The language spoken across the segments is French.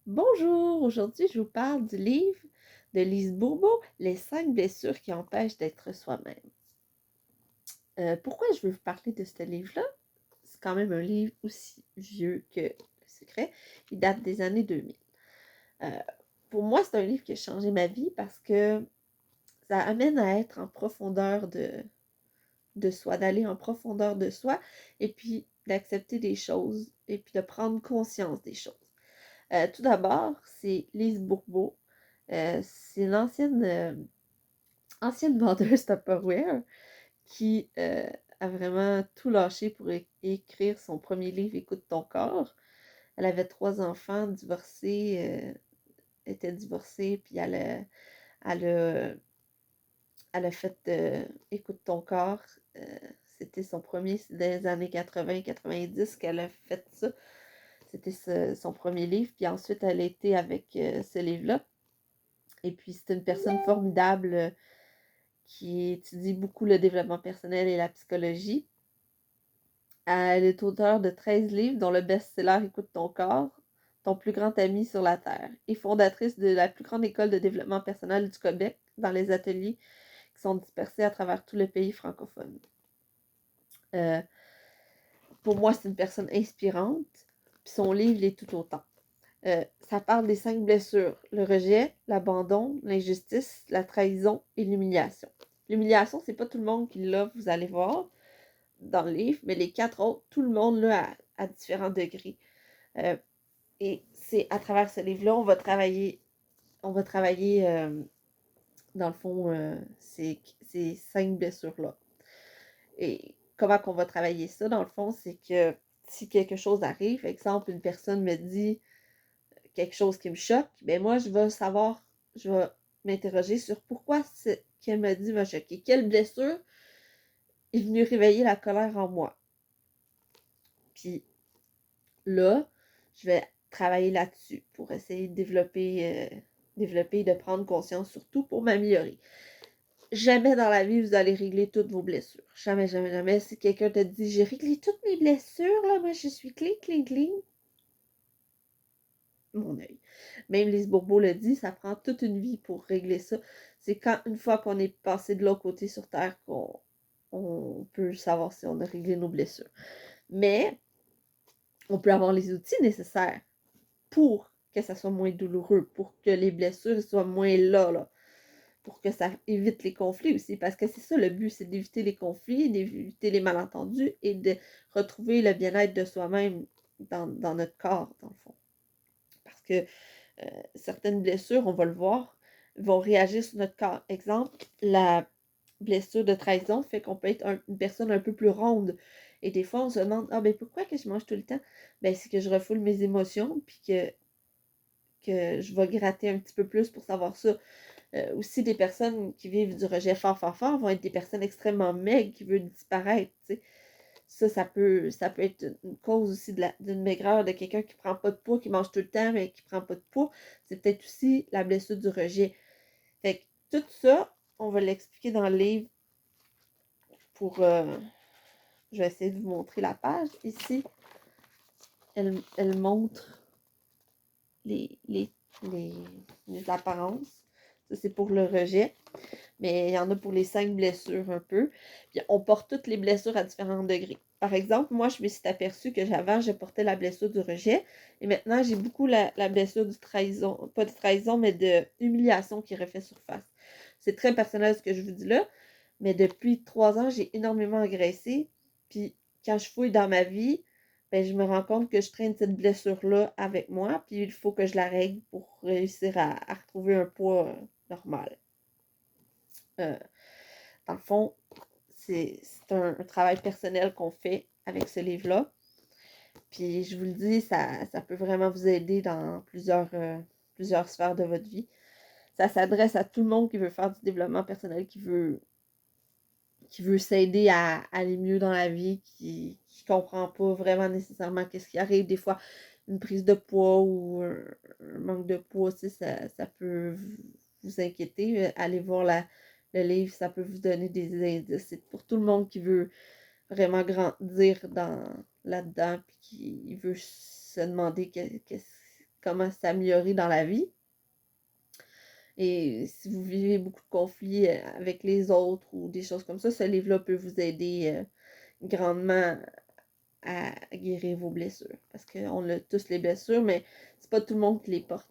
Bonjour, aujourd'hui je vous parle du livre de Lise Bourbeau, Les 5 blessures qui empêchent d'être soi-même. Pourquoi je veux vous parler de ce livre-là? C'est quand même un livre aussi vieux que Le Secret. Il date des années 2000. Euh, pour moi, c'est un livre qui a changé ma vie parce que ça amène à être en profondeur de soi, d'aller en profondeur de soi et puis d'accepter des choses et puis de prendre conscience des choses. Tout d'abord, c'est Lise Bourbeau. C'est une ancienne vendeuse Tupperware qui a vraiment tout lâché pour écrire son premier livre, Écoute ton corps. Elle avait 3 enfants, divorcée, était divorcée, puis elle a, elle a fait Écoute ton corps. Euh, C'était son premier, c'est dans les années 80-90 qu'elle a fait ça. C'était son premier livre, puis ensuite elle a été avec ce livre-là. Et puis, c'est une personne formidable qui étudie beaucoup le développement personnel et la psychologie. Elle est auteure de 13 livres, dont le best-seller Écoute ton corps, ton plus grand ami sur la Terre, et fondatrice de la plus grande école de développement personnel du Québec dans les ateliers qui sont dispersés à travers tout le pays francophone. Euh, pour moi, c'est une personne inspirante, puis son livre l'est tout autant. Ça parle des 5 blessures: le rejet, l'abandon, l'injustice, la trahison et l'humiliation. L'humiliation, c'est pas tout le monde qui l'a, vous allez voir dans le livre, mais les 4 autres, tout le monde l'a à différents degrés. Euh, et c'est à travers ce livre-là, on va travailler dans le fond, ces 5 blessures-là. Et comment qu'on va travailler ça, dans le fond, c'est que si quelque chose arrive, exemple, une personne me dit quelque chose qui me choque, ben moi, je vais m'interroger sur pourquoi ce qu'elle me dit m'a choqué. Quelle blessure est venue réveiller la colère en moi? Puis là, je vais travailler là-dessus pour essayer de développer et de prendre conscience, surtout pour m'améliorer. Jamais dans la vie, vous allez régler toutes vos blessures. Jamais, jamais, jamais. Si quelqu'un te dit, j'ai réglé toutes mes blessures, là, moi, je suis clean, clean, clean, mon œil. Même Lise Bourbeau le dit, ça prend toute une vie pour régler ça. C'est quand, une fois qu'on est passé de l'autre côté sur Terre, qu'on peut savoir si on a réglé nos blessures. Mais on peut avoir les outils nécessaires pour que ça soit moins douloureux, pour que les blessures soient moins là, pour que ça évite les conflits aussi, parce que c'est ça le but, c'est d'éviter les conflits, d'éviter les malentendus et de retrouver le bien-être de soi-même dans notre corps, dans le fond. Parce que certaines blessures, on va le voir, vont réagir sur notre corps. Exemple, la blessure de trahison fait qu'on peut être une personne un peu plus ronde. Et des fois, on se demande, ah ben pourquoi que je mange tout le temps? Ben c'est que je refoule mes émotions, puis que je vais gratter un petit peu plus pour savoir ça. Aussi, des personnes qui vivent du rejet fort, fort, fort vont être des personnes extrêmement maigres qui veulent disparaître, tu sais. Ça peut être une cause aussi d'une maigreur de quelqu'un qui prend pas de poids, qui mange tout le temps, mais qui prend pas de poids. C'est peut-être aussi la blessure du rejet. Fait que tout ça, on va l'expliquer dans le livre pour... je vais essayer de vous montrer la page. Ici, elle montre les, les, les, les apparences. Ça, c'est pour le rejet. Mais il y en a pour les 5 blessures un peu. Puis on porte toutes les blessures à différents degrés. Par exemple, moi, je me suis aperçue que j'avant, je portais la blessure du rejet. Et maintenant, j'ai beaucoup la blessure du trahison. Pas de trahison, mais de humiliation qui refait surface. C'est très personnel ce que je vous dis là. Mais depuis 3 ans, j'ai énormément engraissé. Puis quand je fouille dans ma vie, ben, je me rends compte que je traîne cette blessure-là avec moi. Puis il faut que je la règle pour réussir à retrouver un poids normal. Euh, Dans le fond, c'est un travail personnel qu'on fait avec ce livre-là. Puis je vous le dis, ça peut vraiment vous aider dans plusieurs sphères de votre vie. Ça s'adresse à tout le monde qui veut faire du développement personnel, qui veut s'aider à aller mieux dans la vie, qui comprend pas vraiment nécessairement qu'est-ce qui arrive. Des fois, une prise de poids ou un manque de poids, tu sais, ça peut vous inquiéter. Allez voir le livre, ça peut vous donner des indices. C'est pour tout le monde qui veut vraiment grandir là-dedans, puis qui veut se demander comment s'améliorer dans la vie. Et si vous vivez beaucoup de conflits avec les autres ou des choses comme ça, ce livre-là peut vous aider grandement à guérir vos blessures. Parce qu'on a tous les blessures, mais c'est pas tout le monde qui les porte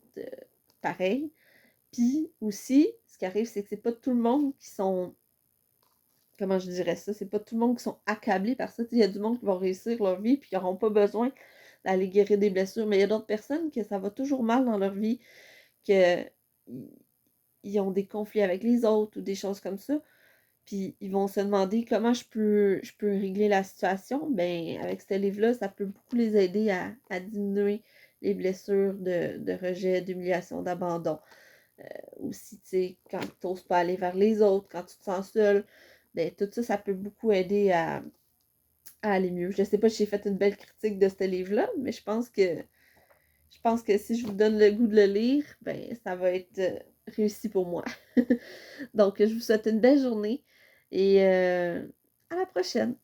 pareil. Puis aussi, ce qui arrive, c'est que c'est pas tout le monde qui sont, comment je dirais ça, c'est pas tout le monde qui sont accablés par ça. Il y a du monde qui va réussir leur vie puis qui n'auront pas besoin d'aller guérir des blessures. Mais il y a d'autres personnes que ça va toujours mal dans leur vie, que ils ont des conflits avec les autres ou des choses comme ça. Puis ils vont se demander comment je peux régler la situation. Ben, avec ce livre-là, ça peut beaucoup les aider à diminuer les blessures de rejet, d'humiliation, d'abandon. Aussi, tu sais, quand tu n'oses pas aller vers les autres, quand tu te sens seul, ben, tout ça, ça peut beaucoup aider à aller mieux. Je sais pas si j'ai fait une belle critique de ce livre-là, mais je pense que si je vous donne le goût de le lire, ben, ça va être réussi pour moi. Donc, je vous souhaite une belle journée et à la prochaine.